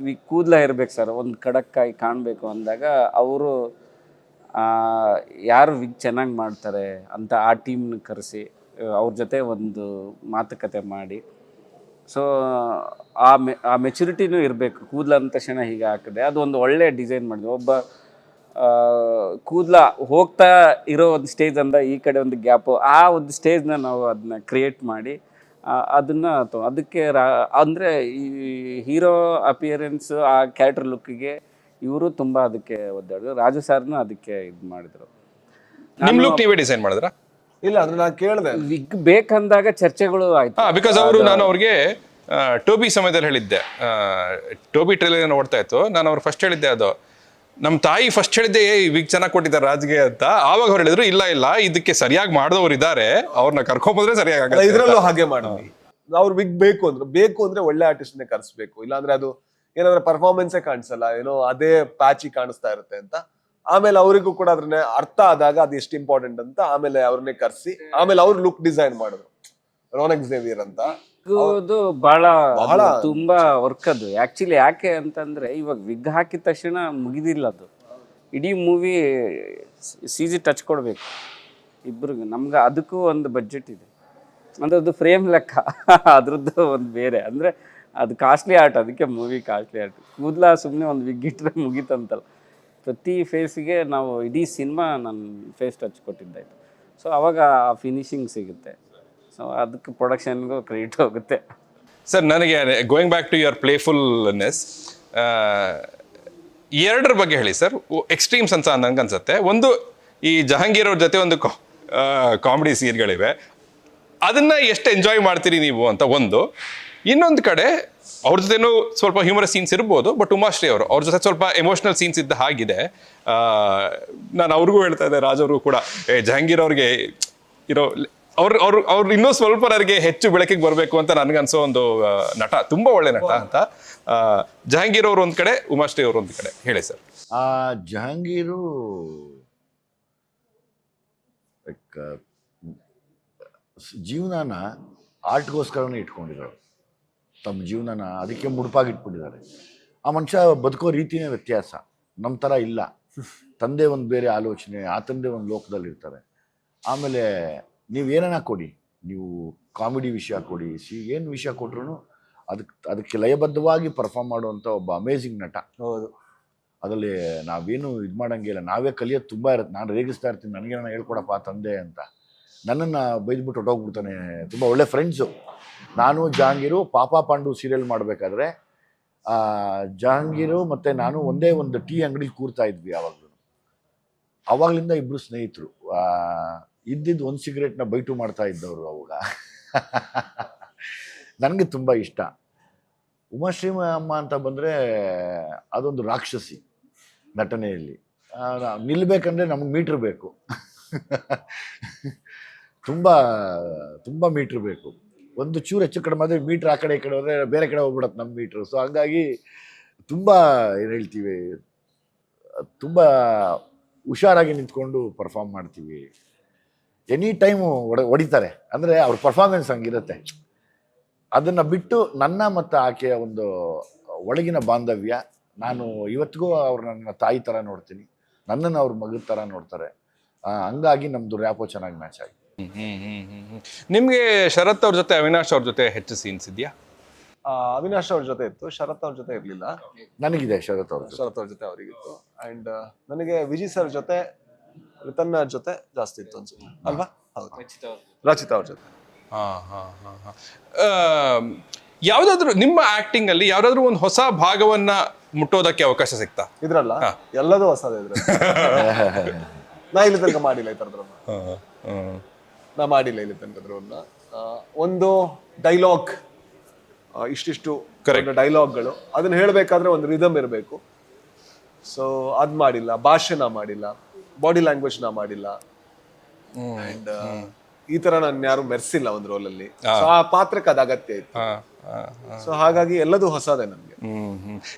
ಕೂದಲ ಇರಬೇಕು ಸರ್, ಒಂದು ಖಡಕ್ಕಾಗಿ ಕಾಣಬೇಕು ಅಂದಾಗ ಅವರು ಯಾರು ವಿಗ್ ಚೆನ್ನಾಗಿ ಮಾಡ್ತಾರೆ ಅಂತ ಆ ಟೀಮ್ನ ಕರೆಸಿ ಅವ್ರ ಜೊತೆ ಒಂದು ಮಾತುಕತೆ ಮಾಡಿ, ಸೊ ಆ ಮೆಚುರಿಟಿನೂ ಇರಬೇಕು. ಕೂದಲ ಅಂದ ತಕ್ಷಣ ಹೀಗೆ ಹಾಕಿದೆ, ಅದು ಒಂದು ಒಳ್ಳೆ ಡಿಸೈನ್ ಮಾಡಿದೆ. ಒಬ್ಬ ಕೂದಲ ಹೋಗ್ತಾ ಇರೋ ಒಂದು ಸ್ಟೇಜ್ ಅಂದ ಈ ಕಡೆ ಒಂದು ಗ್ಯಾಪು, ಆ ಒಂದು ಸ್ಟೇಜ್ನ ನಾವು ಅದನ್ನ ಕ್ರಿಯೇಟ್ ಮಾಡಿ ಅದನ್ನು ಅದಕ್ಕೆ ಅಂದರೆ ಈ ಹೀರೋ ಅಪಿಯರೆನ್ಸು, ಆ ಕ್ಯಾರೆಕ್ಟರ್ ಲುಕ್ಕಿಗೆ ಇವರು ತುಂಬ ಅದಕ್ಕೆ ಒದ್ದಾಡಿದ್ರು. ರಾಜು ಸರ್ನು ಅದಕ್ಕೆ ಇದು ಮಾಡಿದ್ರು.
ನಿಮ್ ಲುಕ್ ನೀವೇ ಡಿಸೈನ್ ಮಾಡಿದ್ರಾ?
ಇಲ್ಲ, ಅಂದ್ರೆ ನಾನು ಕೇಳಿದೆ,
ವಿಗ್ ಬೇಕಂದಾಗ ಚರ್ಚೆಗಳು ಆಯ್ತು.
ಬಿಕಾಸ್ ನಾನು ಅವ್ರಿಗೆ ಟೋಬಿ ಸಮಯದಲ್ಲಿ ಹೇಳಿದ್ದೆ, ಟೋಬಿ ಟ್ರೇಲರ್ ನೋಡ್ತಾ ಇತ್ತು, ನಾನು ಅವ್ರು ಫಸ್ಟ್ ಹೇಳಿದ್ದೆ, ಅದು ನಮ್ಮ ತಾಯಿ ಫಸ್ಟ್ ಹೇಳಿದ್ದೆ ವಿಗ್ ಚೆನ್ನಾಗಿ ಕೊಟ್ಟಿದ್ದಾರೆ ರಾಜ್ಗೆ ಅಂತ. ಆವಾಗ ಅವ್ರು ಹೇಳಿದ್ರು ಇಲ್ಲ ಇದಕ್ಕೆ ಸರಿಯಾಗಿ ಮಾಡಿದವ್ರು ಇದ್ದಾರೆ, ಅವ್ರನ್ನ ಕರ್ಕೊಂಡ್ಬಂದ್ರೆ ಸರಿಯಾಗಿ.
ಇದ್ರಲ್ಲೂ ಹಾಗೆ ಮಾಡಿದ್ವಿ. ಅವ್ರು ವಿಗ್ ಬೇಕು ಅಂದ್ರೆ ಒಳ್ಳೆ ಆರ್ಟಿಸ್ಟ್ನೇ ಕರ್ಸ್ಬೇಕು. ಇಲ್ಲಾಂದ್ರೆ ಅದು ಏನಾದ್ರೆ ಪರ್ಫಾರ್ಮೆನ್ಸೇ ಕಾಣಿಸಲ್ಲ, ಏನೋ ಅದೇ ಪ್ಯಾಚಿ ಕಾಣಿಸ್ತಾ ಇರುತ್ತೆ ಅಂತ. ಆಮೇಲೆ ಅವರಿಗೂ ಕೂಡ ಅದ್ರನ್ನ ಅರ್ಥ ಆದಾಗ ಅದು ಎಷ್ಟು ಇಂಪಾರ್ಟೆಂಟ್ ಅಂತ ಆಮೇಲೆ ಅವ್ರನ್ನೇ ಕರ್ಸಿ ಆಮೇಲೆ ಅವ್ರು ಲುಕ್ ಡಿಸೈನ್ ಮಾಡಿದ್ರು, ರೋನಕ್ ಝೇವಿಯರ್ ಅಂತ.
ಅದು ಬಹಳ ತುಂಬಾ ವರ್ಕ್ ಅದು ಆಕ್ಚುಲಿ. ಯಾಕೆ ಅಂತಂದ್ರೆ ಇವಾಗ ವಿಗ್ ಹಾಕಿದ ತಕ್ಷಣ ಮುಗಿದಿಲ್ಲ, ಅದು ಇಡೀ ಮೂವಿ CG ಟಚ್ ಕೊಡ್ಬೇಕು ಇಬ್ರಿಗೆ. ನಮ್ಗೆ ಅದಕ್ಕೂ ಒಂದು ಬಡ್ಜೆಟ್ ಇದೆ, ಅಂದ್ರೆ ಅದು ಫ್ರೇಮ್ ಲೆಕ್ಕ ಅದ್ರದ್ದು ಒಂದು ಬೇರೆ. ಅಂದರೆ ಅದು ಕಾಸ್ಟ್ಲಿ ಆರ್ಟ್, ಅದಕ್ಕೆ ಮೂವಿ ಕಾಸ್ಟ್ಲಿ ಆರ್ಟ್. ಕೂದಲ ಸುಮ್ಮನೆ ಒಂದು ವಿಗ್ ಇಟ್ಟರೆ ಮುಗೀತಂತಲ್ಲ, ಪ್ರತಿ ಫೇಸಿಗೆ ನಾವು ಇಡೀ ಸಿನಿಮಾ ನಾನು ಫೇಸ್ ಟಚ್ ಕೊಟ್ಟಿದ್ದಾಯಿತು. ಸೊ ಅವಾಗ ಆ ಫಿನಿಶಿಂಗ್ ಸಿಗುತ್ತೆ. ಸೊ ಅದಕ್ಕೆ ಪ್ರೊಡಕ್ಷನ್ಗೂ ಕ್ರೆಡಿಟ್ ಹೋಗುತ್ತೆ.
ಸರ್ ನನಗೆ ಗೋಯಿಂಗ್ ಬ್ಯಾಕ್ ಟು ಯುವರ್ ಪ್ಲೇಫುಲ್ನೆಸ್, ಎರಡರ ಬಗ್ಗೆ ಹೇಳಿ ಸರ್. ಎಕ್ಸ್ಟ್ರೀಮ್ಸ್ ಅಂತ ನನಗೆ ಅನ್ಸುತ್ತೆ. ಒಂದು, ಈ ಜಹಾಂಗೀರ್ ಅವ್ರ ಜೊತೆ ಒಂದು ಕಾಮಿಡಿ ಸೀನ್ಗಳಿವೆ, ಅದನ್ನ ಎಷ್ಟು ಎಂಜಾಯ್ ಮಾಡ್ತೀರಿ ನೀವು ಅಂತ ಒಂದು. ಇನ್ನೊಂದು ಕಡೆ ಅವ್ರ ಜೊತೆನೂ ಸ್ವಲ್ಪ ಹ್ಯೂಮರಸ್ ಸೀನ್ಸ್ ಇರ್ಬೋದು, ಬಟ್ ಉಮಾಶ್ರೀ ಅವ್ರ ಜೊತೆ ಸ್ವಲ್ಪ ಎಮೋಷನಲ್ ಸೀನ್ಸ್ ಇದ್ದ ಹಾಗಿದೆ. ನಾನು ಅವ್ರಿಗೂ ಹೇಳ್ತಾ ಇದ್ದೆ, ರಾಜ್ ಅವ್ರಿಗೂ ಕೂಡ, ಜಹಾಂಗೀರ್ ಅವ್ರಿಗೆ ಇರೋ ಅವ್ರು ಇನ್ನೂ ಸ್ವಲ್ಪ ನನಗೆ ಹೆಚ್ಚು ಬೆಳಕಿಗೆ ಬರಬೇಕು ಅಂತ ನನಗನ್ಸೋ ಒಂದು ನಟ, ತುಂಬ ಒಳ್ಳೆ ನಟ ಅಂತ. ಜಹಾಂಗೀರ್ ಅವರು ಒಂದು ಕಡೆ, ಉಮಾಶ್ರೀ ಅವರು ಒಂದು ಕಡೆ, ಹೇಳಿ ಸರ್.
ಜಹಾಂಗೀರು ಜೀವನನ ಆರ್ಟ್ಗೋಸ್ಕರನೇ ಇಟ್ಕೊಂಡಿದ್ದಾರೆ. ತಮ್ಮ ಜೀವನನ ಅದಕ್ಕೆ ಮುಡುಪಾಗಿಟ್ಬಿಟ್ಟಿದ್ದಾರೆ. ಆ ಮನುಷ್ಯ ಬದುಕೋ ರೀತಿನೇ ವ್ಯತ್ಯಾಸ, ನಮ್ಮ ಥರ ಇಲ್ಲ. ತಂದೆ ಒಂದು ಬೇರೆ ಆಲೋಚನೆ, ಆತಂದೆ ಒಂದು ಲೋಕದಲ್ಲಿ ಇರ್ತಾರೆ. ಆಮೇಲೆ ನೀವು ಏನನ್ನ ಕೊಡಿ, ನೀವು ಕಾಮಿಡಿ ವಿಷಯ ಕೊಡಿ, ಏನು ವಿಷಯ ಕೊಟ್ರು ಅದಕ್ಕೆ ಲಯಬದ್ಧವಾಗಿ ಪರ್ಫಾರ್ಮ್ ಮಾಡುವಂಥ ಒಬ್ಬ ಅಮೇಝಿಂಗ್ ನಟ.
ಹೌದು,
ಅದರಲ್ಲಿ ನಾವೇನು ಇದು ಮಾಡೋಂಗಿಲ್ಲ, ನಾವೇ ಕಲಿಯೋದು ತುಂಬ ಇರುತ್ತೆ. ನಾನು ರೇಗಿಸ್ತಾ ಇರ್ತೀನಿ, ನನಗೆ ನಾನು ಹೇಳ್ಕೊಡಪ್ಪ ತಂದೆ ಅಂತ, ನನ್ನನ್ನು ಬೈದ್ಬಿಟ್ಟು ಹೊಟ್ಟೋಗ್ಬಿಡ್ತಾನೆ. ತುಂಬ ಒಳ್ಳೆ ಫ್ರೆಂಡ್ಸು. ನಾನು ಜಹಾಂಗೀರು ಪಾಪ ಪಾಂಡು ಸೀರಿಯಲ್ ಮಾಡಬೇಕಾದ್ರೆ ಜಹಾಂಗೀರು ಮತ್ತು ನಾನು ಒಂದೇ ಒಂದು ಟೀ ಅಂಗಡಿ ಕೂರ್ತಾ ಇದ್ವಿ ಯಾವಾಗಲೂ. ಆವಾಗಲಿಂದ ಇಬ್ಬರು ಸ್ನೇಹಿತರು. ಇದ್ದಿದ್ದು ಒಂದು ಸಿಗರೇಟ್ನ ಬೈಟು ಮಾಡ್ತಾ ಇದ್ದವರು ಅವಾಗ. ನನಗೆ ತುಂಬ ಇಷ್ಟ. ಉಮಾಶ್ರೀ ಅಮ್ಮ ಅಂತ ಬಂದರೆ ಅದೊಂದು ರಾಕ್ಷಸಿ ನಟನೆಯಲ್ಲಿ. ನಿಲ್ಲಬೇಕಂದ್ರೆ ನಮಗೆ ಮೀಟ್ರ್ ಬೇಕು. ತುಂಬ ತುಂಬ ಮೀಟ್ರ್ ಬೇಕು. ಒಂದು ಚೂರು ಹೆಚ್ಚು ಕಡಿಮೆ ಆದರೆ ಮೀಟ್ರ್ ಆ ಕಡೆ ಈ ಕಡೆ ಹೋದರೆ ಬೇರೆ ಕಡೆ ಹೋಗ್ಬಿಡತ್ತೆ ನಮ್ಮ ಮೀಟ್ರು. ಸೊ ಹಂಗಾಗಿ ತುಂಬ ಏನು ಹೇಳ್ತೀವಿ, ತುಂಬ ಹುಷಾರಾಗಿ ನಿಂತ್ಕೊಂಡು ಪರ್ಫಾರ್ಮ್ ಮಾಡ್ತೀವಿ. ಎನಿ ಟೈಮು ಹೊಡಿತಾರೆ. ಅಂದರೆ ಅವ್ರ ಪರ್ಫಾರ್ಮೆನ್ಸ್ ಹಂಗಿರುತ್ತೆ. ಅದನ್ನು ಬಿಟ್ಟು ನನ್ನ ಮತ್ತು ಆಕೆಯ ಒಂದು ಒಳಗಿನ ಬಾಂಧವ್ಯ, ನಾನು ಇವತ್ತಿಗೂ ಅವ್ರು ನನ್ನ ತಾಯಿ ಥರ ನೋಡ್ತೀನಿ, ನನ್ನನ್ನು ಅವ್ರ ಮಗದ ಥರ ನೋಡ್ತಾರೆ. ಹಂಗಾಗಿ ನಮ್ಮದು ರ್ಯಾಪೋ ಚೆನ್ನಾಗಿ ಮ್ಯಾಚ್ ಆಗಿದೆ.
ನಿಮಗೆ ಶರತ್ ಅವ್ರ ಜೊತೆ, ಅವಿನಾಶ್ ಅವ್ರ ಜೊತೆ ಹೆಚ್ಚು ಸೀನ್ಸ್ ಇದೆಯಾ?
ಅವಿನಾಶ್ ಅವ್ರ ಜೊತೆ ಇತ್ತು, ಶರತ್ ಅವ್ರ ಜೊತೆ ಇರಲಿಲ್ಲ.
ನನಗಿದೆ ಶರತ್ ಅವ್ರ
ಜೊತೆ ಅವರಿಗಿತ್ತು. ಆ್ಯಂಡ್ ನನಗೆ ವಿಜಯ್ ಸರ್ ಜೊತೆ, ರಿತನ್ನ ಜೊತೆ ಜಾಸ್ತಿ ಇತ್ತು ಅನ್ಸುತ್ತೆ ಅಲ್ವಾ? ಹೌದು, ರಚಿತಾ ಅವ್ರ ಜೊತೆ.
ಯಾವ್ದಾದ್ರು ನಿಮ್ಮ ಆಕ್ಟಿಂಗ್ ಅಲ್ಲಿ ಯಾವ್ದಾದ್ರು ಒಂದು ಹೊಸ ಭಾಗವನ್ನ ಮುಟ್ಟೋದಕ್ಕೆ ಅವಕಾಶ ಸಿಗ್ತಾ?
ಇದ್ರಲ್ಲ ಎಲ್ಲದೂ ಹೊಸದೇ ಇದ್ರೆ. ನಾ ಇಲ್ಲಿ ತನಕ ಮಾಡಿಲ್ಲ ಈ ಥರದ್ರನ್ನ. ನಾ ಮಾಡಿಲ್ಲ ಇಲ್ಲಿ ತನಕದ್ರನ್ನ. ಒಂದು ಡೈಲಾಗ್, ಇಷ್ಟಿಷ್ಟು ಡೈಲಾಗ್ಗಳು, ಅದನ್ನ ಹೇಳ್ಬೇಕಾದ್ರೆ ಒಂದು ರಿದಮ್ ಇರಬೇಕು. ಸೊ ಅದ್ ಮಾಡಿಲ್ಲ. ಭಾಷೆ ನಾ ಮಾಡಿಲ್ಲ, ಬಾಡಿ ಲ್ಯಾಂಗ್ವೇಜ್ ನಾ ಮಾಡಿಲ್ಲ. ಅಂಡ್ ಈ ತರ ನಾನು ಯಾರು ಮೆರ್ಸಿಲ್ಲ ಒಂದು ರೋಲಲ್ಲಿ. ಆ ಪಾತ್ರಕ್ಕೆ ಅದು ಅಗತ್ಯ ಇತ್ತು. ಸೊ ಹಾಗಾಗಿ ಎಲ್ಲದೂ ಹೊಸದೇ ನನ್ಗೆ.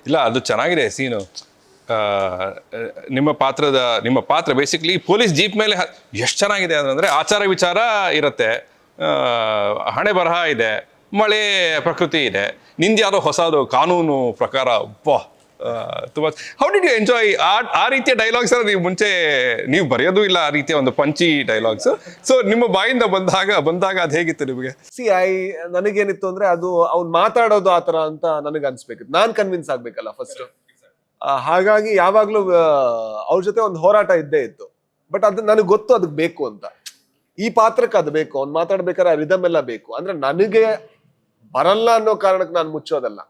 ಇಲ್ಲ, ಅದು ಚೆನ್ನಾಗಿದೆ ಸೀನು. ನಿಮ್ಮ ಪಾತ್ರ ಬೇಸಿಕ್ಲಿ ಪೊಲೀಸ್ ಜೀಪ್ ಮೇಲೆ ಎಷ್ಟು ಚೆನ್ನಾಗಿದೆ ಅಂದ್ರೆ, ಆಚಾರ ವಿಚಾರ ಇರುತ್ತೆ, ಹಣೆ ಬರಹ ಇದೆ, ಮಳೆ ಪ್ರಕೃತಿ ಇದೆ, ನಿಂದು ಯಾವುದೋ ಹೊಸದು ಕಾನೂನು ಪ್ರಕಾರ. ತುಂಬ ಹೌ ಡಿಡ್ ಯು ಎಂಜಾಯ್ ಆ ರೀತಿಯ ಡೈಲಾಗ್ಸ್? ನೀವು ಮುಂಚೆ ನೀವು ಬರೆಯೋದು ಇಲ್ಲ ಆ ರೀತಿಯ ಒಂದು ಪಂಚಿ ಡೈಲಾಗ್ಸ್. ಸೊ ನಿಮ್ಮ ಬಾಯಿಂದ ಬಂದಾಗ ಅದು ಹೇಗಿತ್ತು ನಿಮಗೆ?
ನನಗೇನಿತ್ತು ಅಂದ್ರೆ, ಅದು ಅವ್ನು ಮಾತಾಡೋದು ಆತರ ಅಂತ ನನಗೆ ಅನ್ಸ್ಬೇಕಿತ್ತು. ನಾನ್ ಕನ್ವಿನ್ಸ್ ಆಗ್ಬೇಕಲ್ಲ ಫಸ್ಟ್. ಹಾಗಾಗಿ ಯಾವಾಗ್ಲೂ ಅವ್ರ ಜೊತೆ ಒಂದು ಹೋರಾಟ ಇದ್ದೇ ಇತ್ತು. ಬಟ್ ಅದು ನನಗೆ ಗೊತ್ತು, ಅದಕ್ಕೆ ಬೇಕು ಅಂತ. ಈ ಪಾತ್ರಕ್ಕೆ ಅದು ಬೇಕು. ಅವ್ನು ಮಾತಾಡ್ಬೇಕಾದ್ರೆ ರಿದಮ್ ಎಲ್ಲ ಬೇಕು. ಅಂದ್ರೆ ನನಗೆ ಬರಲ್ಲ ಅನ್ನೋ ಕಾರಣಕ್ಕೆ ನಾನು ಮುಚ್ಚೋದಲ್ಲ.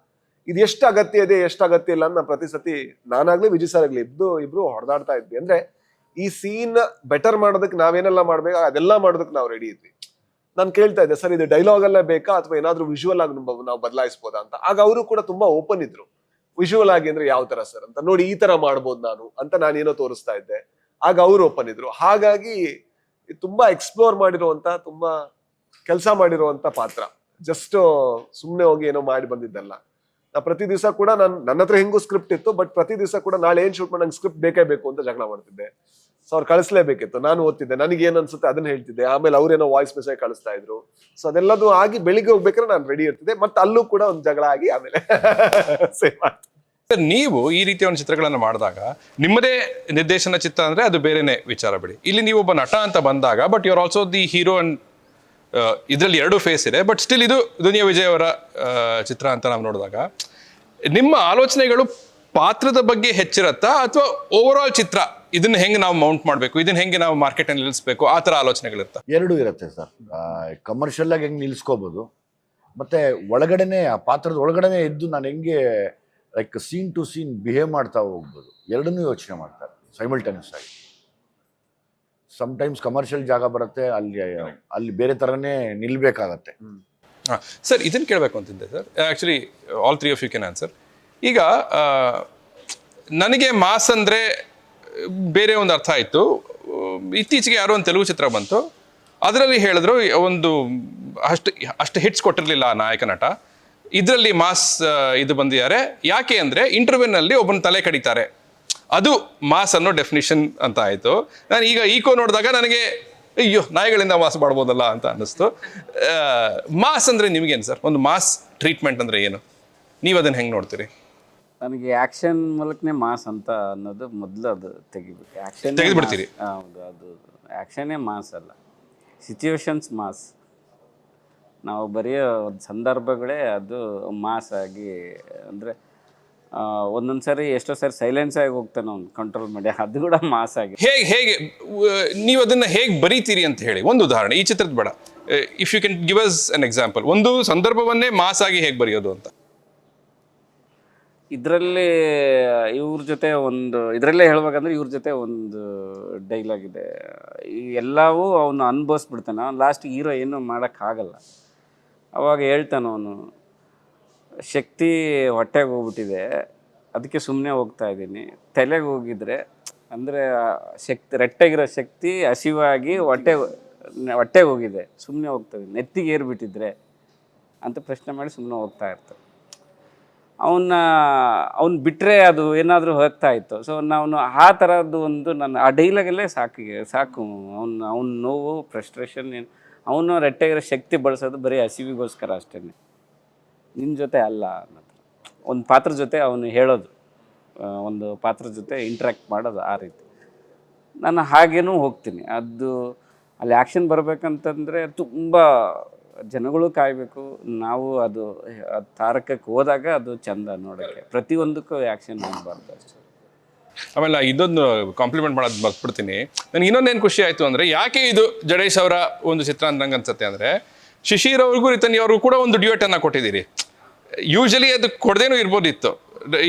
ಇದು ಎಷ್ಟು ಅಗತ್ಯ ಇದೆ, ಎಷ್ಟು ಅಗತ್ಯ ಇಲ್ಲ ಅಂತ ಪ್ರತಿ ಸತಿ ನಾನಾಗ್ಲಿ ವಿಜಯ್ ಸರ್ ಆಗ್ಲಿ ಇಬ್ರು ಹೊಡೆದಾಡ್ತಾ ಇದ್ವಿ. ಅಂದ್ರೆ ಈ ಸೀನ್ ಬೆಟರ್ ಮಾಡೋದಕ್ಕೆ ನಾವೇನೆಲ್ಲ ಮಾಡ್ಬೇಕು ಅದೆಲ್ಲ ಮಾಡೋದಕ್ಕೆ ನಾವು ರೆಡಿ ಇದ್ವಿ. ನಾನು ಕೇಳ್ತಾ ಇದ್ದೆ, ಸರ್ ಇದು ಡೈಲಾಗ್ ಅಲ್ಲೇ ಬೇಕಾ ಅಥವಾ ಏನಾದ್ರೂ ವಿಜುವಲ್ ಆಗಿ ನಾವು ಬದಲಾಯಿಸಬಹುದಾ ಅಂತ. ಆಗ ಅವರು ಕೂಡ ತುಂಬಾ ಓಪನ್ ಇದ್ರು. ವಿಜುವಲ್ ಆಗಿ ಅಂದ್ರೆ ಯಾವ ತರ ಸರ್ ಅಂತ, ನೋಡಿ ಈ ತರ ಮಾಡ್ಬೋದು ನಾನು ಅಂತ ನಾನೇನೋ ತೋರಿಸ್ತಾ ಇದ್ದೆ. ಆಗ ಅವ್ರು ಓಪನ್ ಇದ್ರು. ಹಾಗಾಗಿ ತುಂಬಾ ಎಕ್ಸ್ಪ್ಲೋರ್ ಮಾಡಿರುವಂತ, ತುಂಬಾ ಕೆಲಸ ಮಾಡಿರುವಂತ ಪಾತ್ರ. ಜಸ್ಟ್ ಸುಮ್ನೆ ಹೋಗಿ ಏನೋ ಮಾಡಿ ಬಂದಿದ್ದಲ್ಲ. ನಾ ಪ್ರತಿ ದಿವಸ ಕೂಡ ನನ್ನ ಹತ್ರ ಹೆಂಗೂ ಸ್ಕ್ರಿಪ್ಟ್ ಇತ್ತು, ಬಟ್ ಪ್ರತಿ ದಿವಸ ಕೂಡ ನಾಳೆ ಏನ್ ಶೂಟ್ ಮಾಡಿ ನಂಗೆ ಸ್ಕ್ರಿಪ್ಟ್ ಬೇಕೇ ಬೇಕು ಅಂತ ಜಗಳ ಮಾಡ್ತಿದ್ದೆ. ಸೊ ಅವ್ರು ಕಳಿಸ್ಲೇಬೇಕಿತ್ತು, ನಾನು ಓದ್ತಿದ್ದೆ, ನನಗೆ ಏನ್ ಅನ್ಸುತ್ತೆ ಅದನ್ನ ಹೇಳ್ತಿದ್ದೆ. ಆಮೇಲೆ ಅವ್ರೇನೋ ವಾಯ್ಸ್ ಮೆಸೇಜ್ ಕಳಿಸ್ತಾ ಇದ್ರು. ಸೊ ಅದೆಲ್ಲದು ಆಗಿ ಬೆಳಿಗ್ಗೆ ಹೋಗ್ಬೇಕಾದ್ರೆ ನಾನು ರೆಡಿ ಇರ್ತಿದ್ದೆ. ಮತ್ತೆ ಅಲ್ಲೂ ಕೂಡ ಒಂದು ಜಗಳ ಆಗಿ ಆಮೇಲೆ ಸೇವ್ ಆಗ್ತದೆ.
ನೀವು ಈ ರೀತಿಯ ಒಂದು ಚಿತ್ರಗಳನ್ನು ಮಾಡಿದಾಗ ನಿಮ್ಮದೇ ನಿರ್ದೇಶನ ಚಿತ್ರ ಅಂದ್ರೆ ಅದು ಬೇರೆನೆ ವಿಚಾರ ಬಿಡಿ. ಇಲ್ಲಿ ನೀವು ಒಬ್ಬ ನಟ ಅಂತ ಬಂದಾಗ, but you are also the hero and ಇದರಲ್ಲಿ ಎರಡು ಫೇಸ್ ಇದೆ. ಬಟ್ ಸ್ಟಿಲ್ ಇದು ದುನಿಯಾ ವಿಜಯ್ ಅವರ ಚಿತ್ರ ಅಂತ ನಾವು ನೋಡಿದಾಗ ನಿಮ್ಮ ಆಲೋಚನೆಗಳು ಪಾತ್ರದ ಬಗ್ಗೆ ಹೆಚ್ಚಿರತ್ತಾ ಅಥವಾ ಓವರ್ ಆಲ್ ಚಿತ್ರ ಇದನ್ನ ಹೆಂಗೆ ನಾವು ಮೌಂಟ್ ಮಾಡಬೇಕು, ಇದನ್ನ ಹೆಂಗೆ ನಾವು ಮಾರ್ಕೆಟಲ್ಲಿ ನಿಲ್ಲಿಸಬೇಕು, ಆ ಥರ ಆಲೋಚನೆಗಳಿರ್ತಾ?
ಎರಡೂ ಇರುತ್ತೆ ಸರ್. ಕಮರ್ಷಿಯಲ್ ಆಗಿ ಹೆಂಗೆ ನಿಲ್ಲಿಸ್ಕೋಬೋದು, ಮತ್ತೆ ಒಳಗಡೆನೆ ಆ ಪಾತ್ರದ ಒಳಗಡೆನೆ ಇದ್ದು ನಾನು ಹೆಂಗೆ like scene to scene behave ಮಾಡ್ತಾ ಹೋಗ್ಬೋದು. ಎರಡನ್ನೂ ಯೋಚನೆ ಮಾಡ್ತಾರೆ ಸೈಮಲ್ಟೇನಿಯಸ್ ಆಗಿ. ಸಮ್ಟೈಮ್ಸ್ ಕಮರ್ಷಿಯಲ್ ಜಾಗ ಬರುತ್ತೆ, ಅಲ್ಲಿ ಬೇರೆ ಥರನೇ ನಿಲ್ಬೇಕಾಗತ್ತೆ.
ಸರ್ ಇದನ್ನು ಕೇಳಬೇಕು ಅಂತಿದ್ದೆ sir. Actually all three of you can answer. ಈಗ ನನಗೆ ಮಾಸ್ ಅಂದರೆ ಬೇರೆ ಒಂದು ಅರ್ಥ ಆಯಿತು. ಇತ್ತೀಚೆಗೆ ಯಾರೋ ಒಂದು ತೆಲುಗು ಚಿತ್ರ ಬಂತು, ಅದರಲ್ಲಿ ಹೇಳಿದ್ರು ಒಂದು ಅಷ್ಟು ಹಿಟ್ಸ್ ಕೊಟ್ಟಿರಲಿಲ್ಲ ಆ ನಾಯಕ ನಟ, ಇದರಲ್ಲಿ ಮಾಸ್ ಇದು ಬಂದಿದ್ದಾರೆ. ಯಾಕೆ ಅಂದರೆ ಇಂಟರ್ವ್ಯೂನಲ್ಲಿ ಒಬ್ಬನ ತಲೆ ಕಡಿತಾರೆ, ಅದು ಮಾಸ್ ಅನ್ನೋ ಡೆಫಿನಿಷನ್ ಅಂತ ಆಯಿತು. ನಾನು ಈಗ ಈಕೋ ನೋಡಿದಾಗ ನನಗೆ ಅಯ್ಯೋ ನಾಯಿಗಳಿಂದ ಮಾಸ್ ಮಾಡ್ಬೋದಲ್ಲ ಅಂತ ಅನ್ನಿಸ್ತು. ಮಾಸ್ ಅಂದರೆ ನಿಮಗೇನು ಸರ್? ಒಂದು ಮಾಸ್ ಟ್ರೀಟ್ಮೆಂಟ್ ಅಂದರೆ ಏನು? ನೀವು ಅದನ್ನು ಹೆಂಗೆ ನೋಡ್ತೀರಿ?
ನನಗೆ ಆ್ಯಕ್ಷನ್ ಮೂಲಕನೇ ಮಾಸ್ ಅಂತ ಅನ್ನೋದು ಮೊದಲು ಅದು ತೆಗಿಬೇಕು. ಆ್ಯಕ್ಷನ್
ತೆಗೆದುಬಿಡ್ತೀರಿ?
ಹೌದು, ಅದು ಆ್ಯಕ್ಷನ್ನೇ ಮಾಸ್ ಅಲ್ಲ, ಸಿಚುವೇಶನ್ಸ್ ಮಾಸ್. ನಾವು ಬರೆಯೋ ಒಂದು ಸಂದರ್ಭಗಳೇ ಅದು ಮಾಸ್ ಆಗಿ, ಅಂದರೆ ಒಂದೊಂದು ಸಾರಿ ಎಷ್ಟೋ ಸಾರಿ ಸೈಲೆನ್ಸ್ ಆಗಿ ಹೋಗ್ತಾನೆ ಅವ್ನು ಕಂಟ್ರೋಲ್ ಮಾಡಿ, ಅದು ಕೂಡ ಮಾಸ್ ಆಗಿ.
ಹೇಗೆ ನೀವು ಅದನ್ನು ಹೇಗೆ ಬರೀತೀರಿ ಅಂತ ಹೇಳಿ ಒಂದು ಉದಾಹರಣೆ, ಈ ಚಿತ್ರದ ಬೇಡ, if you can give us an example, ಒಂದು ಸಂದರ್ಭವನ್ನೇ ಮಾಸ್ ಆಗಿ ಹೇಗೆ ಬರೆಯೋದು ಅಂತ.
ಇದರಲ್ಲಿ ಇವ್ರ ಜೊತೆ ಒಂದು, ಇದರಲ್ಲೇ ಹೇಳ್ಬೇಕಂದ್ರೆ ಇವ್ರ ಜೊತೆ ಒಂದು ಡೈಲಾಗ್ ಇದೆ. ಈ ಎಲ್ಲವೂ ಅವನು ಅನುಭವಿಸ್ಬಿಡ್ತಾನೆ, ಲಾಸ್ಟ್ ಹೀರೋ ಏನೂ ಮಾಡೋಕ್ಕಾಗಲ್ಲ. ಅವಾಗ ಹೇಳ್ತಾನೆ ಅವನು, ಶಕ್ತಿ ಹೊಟ್ಟೆಗೆ ಹೋಗ್ಬಿಟ್ಟಿದೆ, ಅದಕ್ಕೆ ಸುಮ್ಮನೆ ಹೋಗ್ತಾ ಇದ್ದೀನಿ. ತಲೆಗೆ ಹೋಗಿದ್ರೆ ಅಂದರೆ ಶಕ್ತಿ, ರಟ್ಟೆಗಿರೋ ಶಕ್ತಿ ಹಸಿವಾಗಿ ಹೊಟ್ಟೆಗೆ ಹೋಗಿದೆ, ಸುಮ್ಮನೆ ಹೋಗ್ತಾ ಇದ್ದೀನಿ. ನೆತ್ತಿಗೆ ಏರ್ಬಿಟ್ಟಿದ್ರೆ ಅಂತ ಪ್ರಶ್ನೆ ಮಾಡಿ ಸುಮ್ಮನೆ ಹೋಗ್ತಾ ಇರ್ತಾರೆ. ಅವ್ನು ಬಿಟ್ಟರೆ ಅದು ಏನಾದರೂ ಹೋಗ್ತಾ ಇತ್ತು. ಸೊ ನಾನು ಆ ಥರದ್ದು ಒಂದು ನನ್ನ ಆ ಡೈಲಾಗಲ್ಲೇ ಸಾಕು. ಅವ್ನ ನೋವು, ಫ್ರಸ್ಟ್ರೇಷನ್, ಅವನು ರೆಟ್ಟೆಗಿರೋ ಶಕ್ತಿ ಬಳಸೋದು ಬರೀ ಹಸಿವಿಗೋಸ್ಕರ ಅಷ್ಟೇ, ನಿನ್ನ ಜೊತೆ ಅಲ್ಲ ಅನ್ನೋದು. ಒಂದು ಪಾತ್ರ ಜೊತೆ ಅವನು ಹೇಳೋದು, ಒಂದು ಪಾತ್ರ ಜೊತೆ ಇಂಟ್ರ್ಯಾಕ್ಟ್ ಮಾಡೋದು ಆ ರೀತಿ. ನಾನು ಹಾಗೇನೂ ಹೋಗ್ತೀನಿ. ಅದು ಅಲ್ಲಿ ಆ್ಯಕ್ಷನ್ ಬರಬೇಕಂತಂದರೆ ತುಂಬ ಜನಗಳು ಕಾಯಬೇಕು. ನಾವು ಅದು ತಾರಕಕ್ಕೆ ಹೋದಾಗ ಅದು ಚಂದ ನೋಡೋಕ್ಕೆ. ಪ್ರತಿಯೊಂದಕ್ಕೂ ಆ್ಯಕ್ಷನ್ ಆಗಬಾರ್ದು ಅಷ್ಟೇ.
ಆಮೇಲೆ ಇದೊಂದು ಕಾಂಪ್ಲಿಮೆಂಟ್ ಮಾಡೋದು ಬರ್ಬಿಡ್ತೀನಿ. ನನಗೆ ಇನ್ನೊಂದೇನು ಖುಷಿ ಆಯಿತು ಅಂದರೆ, ಯಾಕೆ ಇದು ಜಡೇಶ್ ಅವರ ಒಂದು ಚಿತ್ರ ಅಂತ ನಂಗೆ ಅನ್ಸುತ್ತೆ ಅಂದರೆ, ಶಿಶಿರ್ ಅವ್ರಿಗೂ ರಿತನಿ ಅವ್ರಿಗೂ ಕೂಡ ಒಂದು ಡ್ಯೂಯೆಟನ್ನು ಕೊಟ್ಟಿದ್ದೀರಿ. ಯೂಶಲಿ ಅದು ಕೊಡದೇನೂ ಇರ್ಬೋದಿತ್ತು,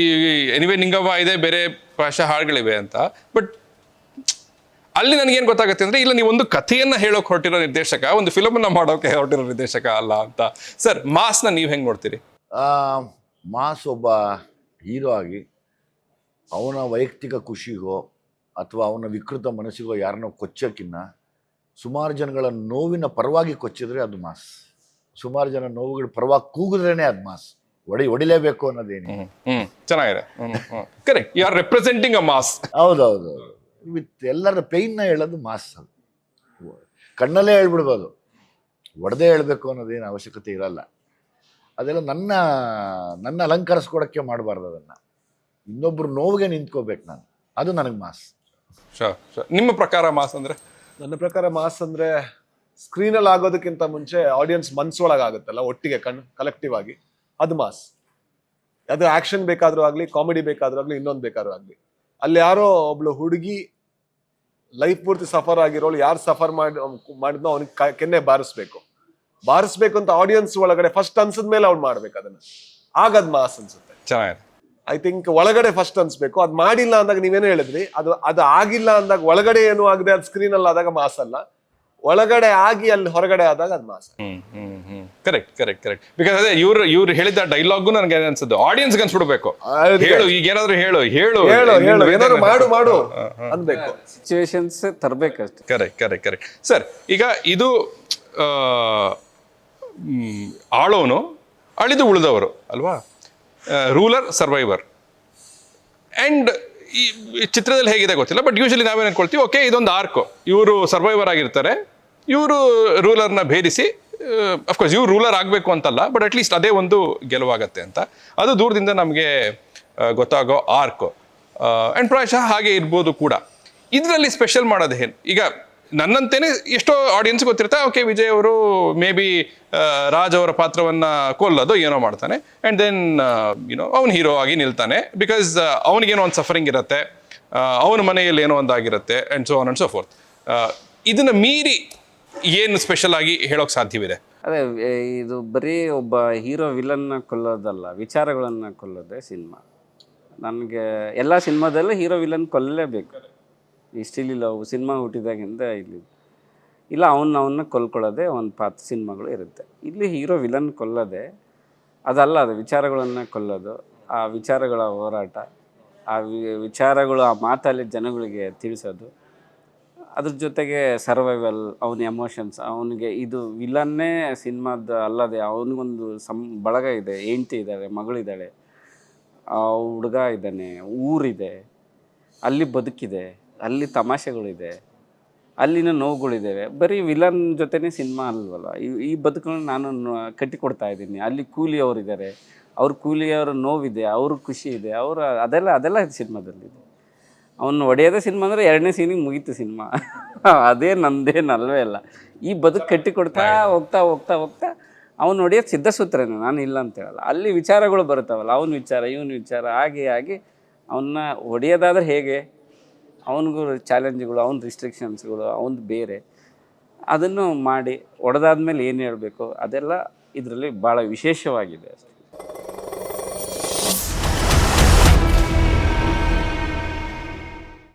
ಎನಿವೇ ನಿಂಗವ್ವ ಇದೆ, ಬೇರೆ ಭಾಷಾ ಹಾಡುಗಳಿವೆ ಅಂತ. ಬಟ್ ಅಲ್ಲಿ ನನಗೇನು ಗೊತ್ತಾಗುತ್ತೆ ಅಂದರೆ, ಇಲ್ಲ ನೀವು ಒಂದು ಕಥೆಯನ್ನು ಹೇಳೋಕೆ ಹೊರಟಿರೋ ನಿರ್ದೇಶಕ, ಒಂದು ಫಿಲಮನ್ನು ಮಾಡೋಕೆ ಹೊರಟಿರೋ ನಿರ್ದೇಶಕ ಅಲ್ಲ ಅಂತ. ಸರ್ ಮಾಸ್ನ ನೀವು ಹೆಂಗೆ ನೋಡ್ತೀರಿ?
ಮಾಸ್ ಒಬ್ಬ ಹೀರೋ ಆಗಿ ಅವನ ವೈಯಕ್ತಿಕ ಖುಷಿಗೋ ಅಥವಾ ಅವನ ವಿಕೃತ ಮನಸ್ಸಿಗೋ ಯಾರನ್ನೋ ಕೊಚ್ಚೋಕ್ಕಿನ್ನ ಸುಮಾರು ಜನಗಳ ನೋವಿನ ಪರವಾಗಿ ಕೊಚ್ಚಿದ್ರೆ ಅದು ಮಾಸ್. ಸುಮಾರು ಜನ ನೋವುಗಳ ಪರವಾಗಿ ಕೂಗಿದ್ರೇನೆ ಅದು ಮಾಸ್. ಹೊಡಿಲೇಬೇಕು ಅನ್ನೋದೇನು.
ಚೆನ್ನಾಗಿದೆ, correct. You are representing a mass.
ಹೌದೌದು. ವಿತ್ ಎಲ್ಲರ ಪೇಯ್ನ ಹೇಳೋದು ಮಾಸ್. ಅದು ಕಣ್ಣಲ್ಲೇ ಹೇಳ್ಬಿಡ್ಬೋದು, ಹೊಡೆದೇ ಹೇಳಬೇಕು ಅನ್ನೋದೇನು ಅವಶ್ಯಕತೆ ಇರಲ್ಲ. ಅದೆಲ್ಲ ನನ್ನ ಅಲಂಕರಿಸ್ಕೊಡೋಕ್ಕೆ ಮಾಡಬಾರ್ದು. ಅದನ್ನು ಇನ್ನೊಬ್ರು ನೋವಿಗೆ ನಿಂತ್ಕೋಬೇಕು ನಾನು, ಅದು ನನಗೆ ಮಾಸ್.
ನಿಮ್ಮ ಪ್ರಕಾರ ಮಾಸ್ ಅಂದರೆ?
ನನ್ನ ಪ್ರಕಾರ ಮಾಸ್ ಅಂದರೆ ಸ್ಕ್ರೀನಲ್ಲಿ ಆಗೋದಕ್ಕಿಂತ ಮುಂಚೆ ಆಡಿಯನ್ಸ್ ಮನ್ಸೊಳಗಾಗುತ್ತಲ್ಲ, ಒಟ್ಟಿಗೆ ಕಲೆಕ್ಟಿವ್ ಆಗಿ, ಅದು ಮಾಸ್. ಅದು ಆ್ಯಕ್ಷನ್ ಬೇಕಾದರೂ ಆಗಲಿ, ಕಾಮಿಡಿ ಬೇಕಾದರೂ ಆಗಲಿ, ಇನ್ನೊಂದು ಬೇಕಾದ್ರೂ ಆಗಲಿ, ಅಲ್ಲಿ ಯಾರೋ ಒಬ್ಳು ಹುಡುಗಿ ಲೈಫ್ ಪೂರ್ತಿ ಸಫರ್ ಆಗಿರೋಳು, ಯಾರು ಸಫರ್ ಮಾಡಿದ್ನೋ ಅವ್ನಿಗೆ ಕೆನ್ನೆ ಬಾರಿಸ್ಬೇಕು ಅಂತ ಆಡಿಯನ್ಸ್ ಒಳಗಡೆ ಫಸ್ಟ್ ಅನ್ಸಿದ್ಮೇಲೆ ಅವ್ನು ಮಾಡ್ಬೇಕು ಅದನ್ನ, ಆಗದ್ ಮಾಸ್ ಅನ್ಸುತ್ತೆ.
ಚೆನ್ನಾಗಿದೆ.
ಐ ಥಿಂಕ್ ಒಳಗಡೆ ಫಸ್ಟ್ ಅನ್ಸ್ಬೇಕು. ಅದು ಮಾಡಿಲ್ಲ ಅಂದಾಗ ನೀವೇನು ಹೇಳಿದ್ರಿ, ಅದು ಆಗಿಲ್ಲ ಅಂದಾಗ, ಒಳಗಡೆ ಏನು ಆಗದೆ ಅದು ಸ್ಕ್ರೀನ್ ಅಲ್ಲಿ ಆದಾಗ ಮಾಸ್ ಅಲ್ಲ, ಒಳಗಡೆ ಆಗಿ ಅಲ್ಲಿ ಹೊರಗಡೆ ಆದಾಗ ಅದು ಮಾಸ್.
ಕರೆಕ್ಟ್. ಬಿಕಾಸ್ ಅದೇ ಇವ್ರು ಹೇಳಿದ ಡೈಲಾಗು ನನಗೆ ಅನ್ಸುತ್ತೆ ಆಡಿಯನ್ಸ್ ಅನ್ಸ್ಬಿಡ್ಬೇಕು. ಹೇಳು, ಈಗ ಏನಾದ್ರು ಹೇಳು
ಏನಾದ್ರು ಮಾಡು ಅನ್ಬೇಕು,
ಸಿಚುವೇಶನ್ಸ್ ತರಬೇಕಷ್ಟೆ.
ಕರೆಕ್ಟ್. ಸರ್ ಈಗ ಇದು ಆಳೋನು ಅಳಿದು ಉಳಿದವರು ಅಲ್ವಾ, ರೂಲರ್ ಸರ್ವೈವರ್. ಆ್ಯಂಡ್ ಈ ಚಿತ್ರದಲ್ಲಿ ಹೇಗಿದೆ ಗೊತ್ತಿಲ್ಲ, ಬಟ್ ಯೂಶಲಿ ನಾವೇನು ಅನ್ಕೊಳ್ತೀವಿ, ಓಕೆ ಇದೊಂದು ಆರ್ಕು, ಇವರು ಸರ್ವೈವರ್ ಆಗಿರ್ತಾರೆ, ಇವರು ರೂಲರ್ನ ಭೇದಿಸಿ, ಅಫ್ಕೋರ್ಸ್ ಇವ್ರು ರೂಲರ್ ಆಗಬೇಕು ಅಂತಲ್ಲ, ಬಟ್ ಅಟ್ಲೀಸ್ಟ್ ಅದೇ ಒಂದು ಗೆಲುವಾಗತ್ತೆ ಅಂತ. ಅದು ದೂರದಿಂದ ನಮಗೆ ಗೊತ್ತಾಗೋ ಆರ್ಕು. ಆ್ಯಂಡ್ ಪ್ರಾಯಶಃ ಹಾಗೆ ಇರ್ಬೋದು ಕೂಡ. ಇದರಲ್ಲಿ ಸ್ಪೆಷಲ್ ಮಾಡೋದು ಏನು? ಈಗ ನನ್ನಂತೇನೆ ಎಷ್ಟೋ ಆಡಿಯನ್ಸ್ ಗೊತ್ತಿರುತ್ತೆ, ಓಕೆ ವಿಜಯ್ ಅವರು ಮೇ ಬಿ ರಾಜ್ ಅವರ ಪಾತ್ರವನ್ನ ಕೊಲ್ಲೋದು ಏನೋ ಮಾಡ್ತಾನೆ ಆ್ಯಂಡ್ ದೆನ್ ಅವನು ಹೀರೋ ಆಗಿ ನಿಲ್ತಾನೆ, ಬಿಕಾಸ್ ಅವನಿಗೇನೋ ಒಂದು ಸಫರಿಂಗ್ ಇರುತ್ತೆ, ಅವನ ಮನೆಯಲ್ಲಿ ಏನೋ ಒಂದಾಗಿರುತ್ತೆ and so on and so forth. ಇದನ್ನ ಮೀರಿ ಏನು ಸ್ಪೆಷಲ್ ಆಗಿ ಹೇಳೋಕೆ ಸಾಧ್ಯವಿದೆ?
ಅದೇ ಇದು ಬರೀ ಒಬ್ಬ ಹೀರೋ ವಿಲನ್ನ ಕೊಲ್ಲೋದಲ್ಲ, ವಿಚಾರಗಳನ್ನು ಕೊಲ್ಲೋದೇ ಸಿನಿಮಾ. ನನಗೆ ಎಲ್ಲ ಸಿನಿಮಾದಲ್ಲೂ ಹೀರೋ ವಿಲನ್ ಕೊಲ್ಲಲೇಬೇಕು. ಇಷ್ಟಿಲ್ಲ ಸಿನಿಮಾ ಹುಟ್ಟಿದಾಗಿಂದ ಇಲ್ಲಿ ಇಲ್ಲ ಅವನ್ನ ಕೊಲ್ಕೊಳ್ಳೋದೇ ಒಂದು ಸಿನಿಮಾಗಳು ಇರುತ್ತೆ. ಇಲ್ಲಿ ಹೀರೋ ವಿಲನ್ ಕೊಲ್ಲೋದೆ ಅದಲ್ಲ, ಅದು ವಿಚಾರಗಳನ್ನು ಕೊಲ್ಲೋದು, ಆ ವಿಚಾರಗಳ ಹೋರಾಟ, ಆ ವಿಚಾರಗಳು ಆ ಮಾತಲ್ಲಿ ಜನಗಳಿಗೆ ತಿಳಿಸೋದು, ಅದ್ರ ಜೊತೆಗೆ ಸರ್ವೈವಲ್, ಅವನ ಎಮೋಷನ್ಸ್, ಅವನಿಗೆ ಇದು ವಿಲನ್ನೇ ಸಿನಿಮಾದ ಅಲ್ಲದೆ ಅವನಿಗೊಂದು ಬಳಗ ಇದೆ, ಹೆಂಡ್ತಿ ಇದ್ದಾಳೆ, ಮಗಳಿದ್ದಾಳೆ, ಹುಡುಗ ಇದ್ದಾನೆ, ಊರಿದೆ, ಅಲ್ಲಿ ಬದುಕಿದೆ, ಅಲ್ಲಿ ತಮಾಷೆಗಳಿದೆ, ಅಲ್ಲಿನ ನೋವುಗಳಿದ್ದಾವೆ. ಬರೀ ವಿಲನ್ ಜೊತೆನೇ ಸಿನಿಮಾ ಅಲ್ವಲ್ಲ, ಈ ಬದುಕನ್ನು ನಾನು ಕಟ್ಟಿಕೊಡ್ತಾ ಇದ್ದೀನಿ. ಅಲ್ಲಿ ಕೂಲಿಯವರಿದ್ದಾರೆ, ಅವ್ರ ಕೂಲಿಯವರ ನೋವಿದೆ, ಅವ್ರ ಖುಷಿ ಇದೆ, ಅದೆಲ್ಲ ಸಿನಿಮಾದಲ್ಲಿದೆ. ಅವನು ಹೊಡೆಯೋದೇ ಸಿನಿಮಾ ಅಂದರೆ 2ನೇ ಸೀನಿಗೆ ಮುಗೀತು ಸಿನಿಮಾ. ಅದೇ ನಂದೇನಲ್ವೇ ಅಲ್ಲ. ಈ ಬದುಕು ಕಟ್ಟಿಕೊಡ್ತಾ ಹೋಗ್ತಾ ಹೋಗ್ತಾ ಹೋಗ್ತಾ ಅವ್ನು ಹೊಡೆಯೋದು ಸಿದ್ಧಸೂತ್ರನೇ, ನಾನು ಇಲ್ಲ ಅಂತ ಹೇಳಲ್ಲ. ಅಲ್ಲಿ ವಿಚಾರಗಳು ಬರುತ್ತಾವಲ್ಲ, ಅವನ ವಿಚಾರ, ಇವನ ವಿಚಾರ, ಹಾಗೆ ಅವನ್ನ ಹೊಡೆಯೋದಾದ್ರೆ ಹೇಗೆ, ಅವನಿಗೂ ಚಾಲೆಂಜ್ಗಳು, ಅವನ ರಿಸ್ಟ್ರಿಕ್ಷನ್ಸ್ಗಳು, ಅವನು ಬೇರೆ, ಅದನ್ನು ಮಾಡಿ ಹೊಡೆದಾದ್ಮೇಲೆ ಏನು ಹೇಳಬೇಕು, ಅದೆಲ್ಲ ಇದರಲ್ಲಿ ಭಾಳ ವಿಶೇಷವಾಗಿದೆ.